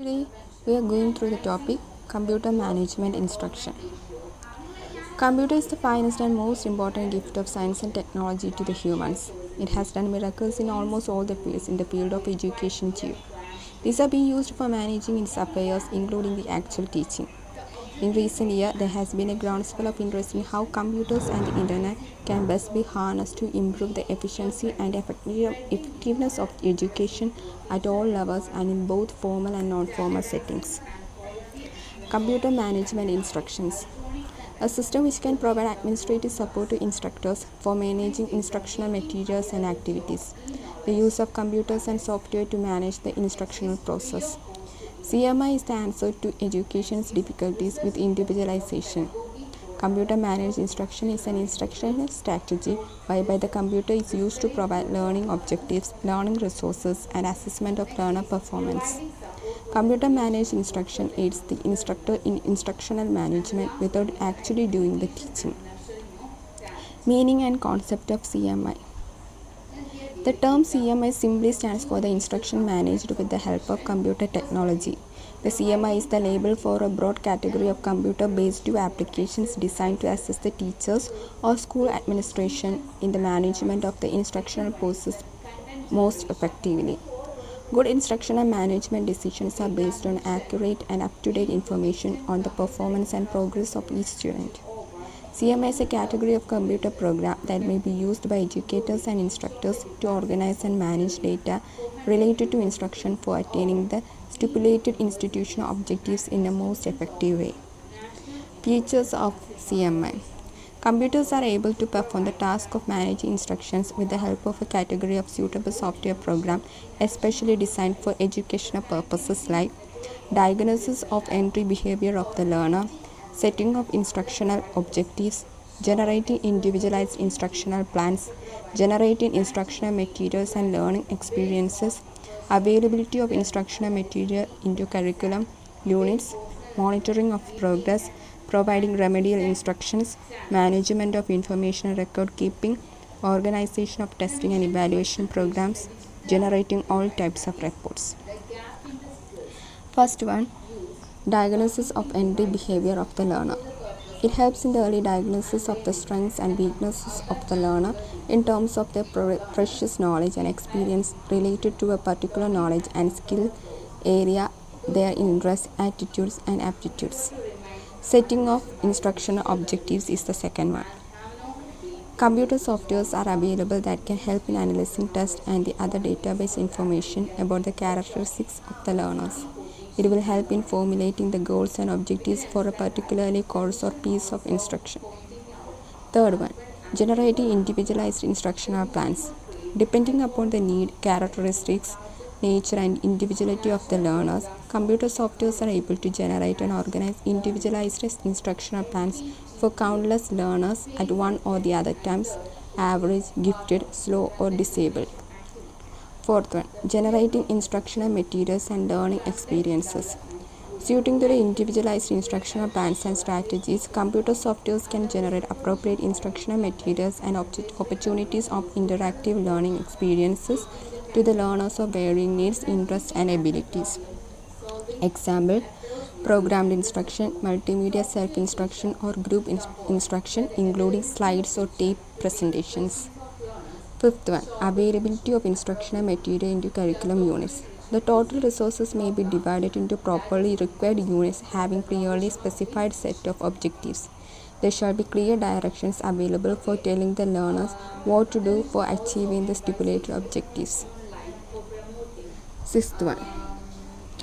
Today we are going through the topic Computer Management Instruction. Computer is the finest and most important gift of science and technology to the humans. It has done miracles in almost all the fields in the field of education too. These are being used for managing its affairs, including the actual teaching. In recent years, there has been a groundswell of interest in how computers and the internet can best be harnessed to improve the efficiency and effectiveness of education at all levels and in both formal and non-formal settings. Computer Management Instructions. A system which can provide administrative support to instructors for managing instructional materials and activities. The use of computers and software to manage the instructional process. CMI is the answer to education's difficulties with individualization. Computer managed instruction is an instructional strategy whereby the computer is used to provide learning objectives, learning resources, and assessment of learner performance. Computer managed instruction aids the instructor in instructional management without actually doing the teaching. Meaning and concept of CMI. The term CMI simply stands for the instruction managed with the help of computer technology. The CMI is the label for a broad category of computer-based applications designed to assist the teachers or school administration in the management of the instructional process most effectively. Good instructional management decisions are based on accurate and up-to-date information on the performance and progress of each student. CMI is a category of computer program that may be used by educators and instructors to organize and manage data related to instruction for attaining the stipulated institutional objectives in a most effective way. Features of CMI. Computers are able to perform the task of managing instructions with the help of a category of suitable software program especially designed for educational purposes like diagnosis of entry behavior of the learner, setting of instructional objectives, generating individualized instructional plans, generating instructional materials and learning experiences, availability of instructional material into curriculum units, monitoring of progress, providing remedial instructions, management of information record keeping, organization of testing and evaluation programs, generating all types of reports. First one, diagnosis of entry behavior of the learner. It helps in the early diagnosis of the strengths and weaknesses of the learner in terms of their precious knowledge and experience related to a particular knowledge and skill area, their interests, attitudes, and aptitudes. Setting of instructional objectives is the second one. Computer softwares are available that can help in analyzing tests and the other database information about the characteristics of the learners. It will help in formulating the goals and objectives for a particular course or piece of instruction. Third one, generating individualized instructional plans. Depending upon the need, characteristics, nature and individuality of the learners, computer softwares are able to generate and organize individualized instructional plans for countless learners at one or the other times, average, gifted, slow or disabled. Fourth one, generating instructional materials and learning experiences. Suiting to the individualized instructional plans and strategies, computer softwares can generate appropriate instructional materials and opportunities of interactive learning experiences to the learners of varying needs, interests, and abilities. Example, programmed instruction, multimedia self-instruction, or group instruction, including slides or tape presentations. Fifth one, availability of instructional material into curriculum units. The total resources may be divided into properly required units having clearly specified set of objectives. There shall be clear directions available for telling the learners what to do for achieving the stipulated objectives. Sixth one,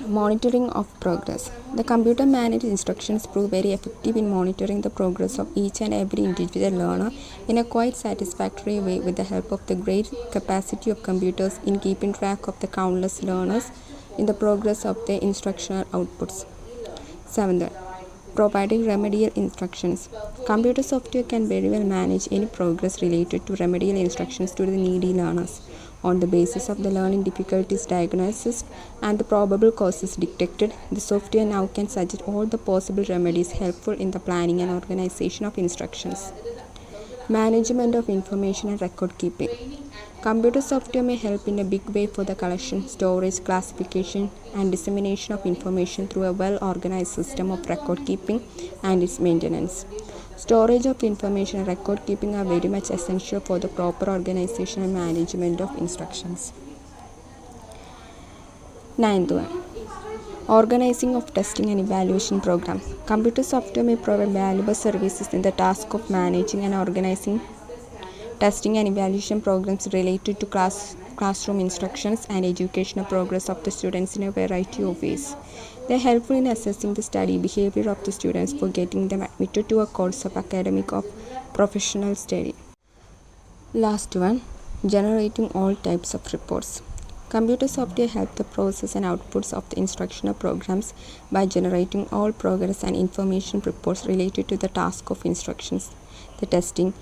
monitoring of progress. The computer managed instructions prove very effective in monitoring the progress of each and every individual learner in a quite satisfactory way with the help of the great capacity of computers in keeping track of the countless learners in the progress of their instructional outputs. Seventh, providing remedial instructions. Computer software can very well manage any progress related to remedial instructions to the needy learners. On the basis of the learning difficulties diagnosis and the probable causes detected, the software now can suggest all the possible remedies helpful in the planning and organization of instructions. Management of information and record keeping. Computer software may help in a big way for the collection, storage, classification, and dissemination of information through a well organized system of record keeping and its maintenance. Storage of information and record keeping are very much essential for the proper organization and management of instructions. Ninth one, organizing of testing and evaluation programs. Computer software may provide valuable services in the task of managing and organizing testing and evaluation programs related to classroom instructions and educational progress of the students in a variety of ways. They are helpful in assessing the study behavior of the students for getting them admitted to a course of academic or professional study. Last one, generating all types of reports. Computer software help the process and outputs of the instructional programs by generating all progress and information reports related to the task of instructions, the testing,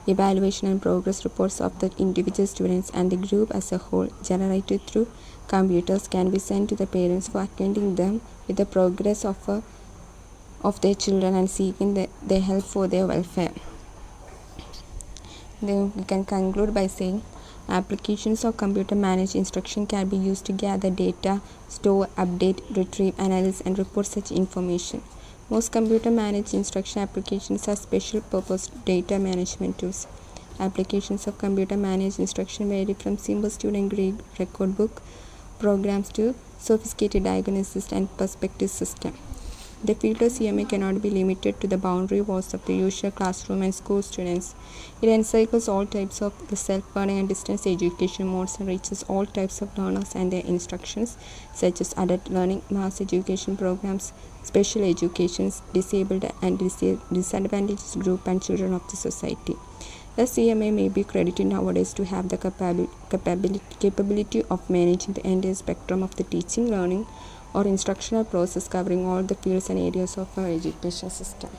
evaluation and progress reports of the individual students and the group as a whole generated through computers can be sent to the parents for acquainting them with the progress of their children and seeking their help for their welfare. Then we can conclude by saying applications of computer managed instruction can be used to gather data, store, update, retrieve, analyze, and report such information. Most computer managed instruction applications are special purpose data management tools. Applications of computer managed instruction vary from simple student grade record book programs to sophisticated diagnosis and perspective system. The field of CMA cannot be limited to the boundary walls of the usual classroom and school students. It encircles all types of the self-learning and distance education modes and reaches all types of learners and their instructions, such as adult learning, mass education programs, special educations, disabled and disadvantaged group and children of the society. The CMA may be credited nowadays to have the capability of managing the entire spectrum of the teaching, learning, or instructional process covering all the fields and areas of our education system.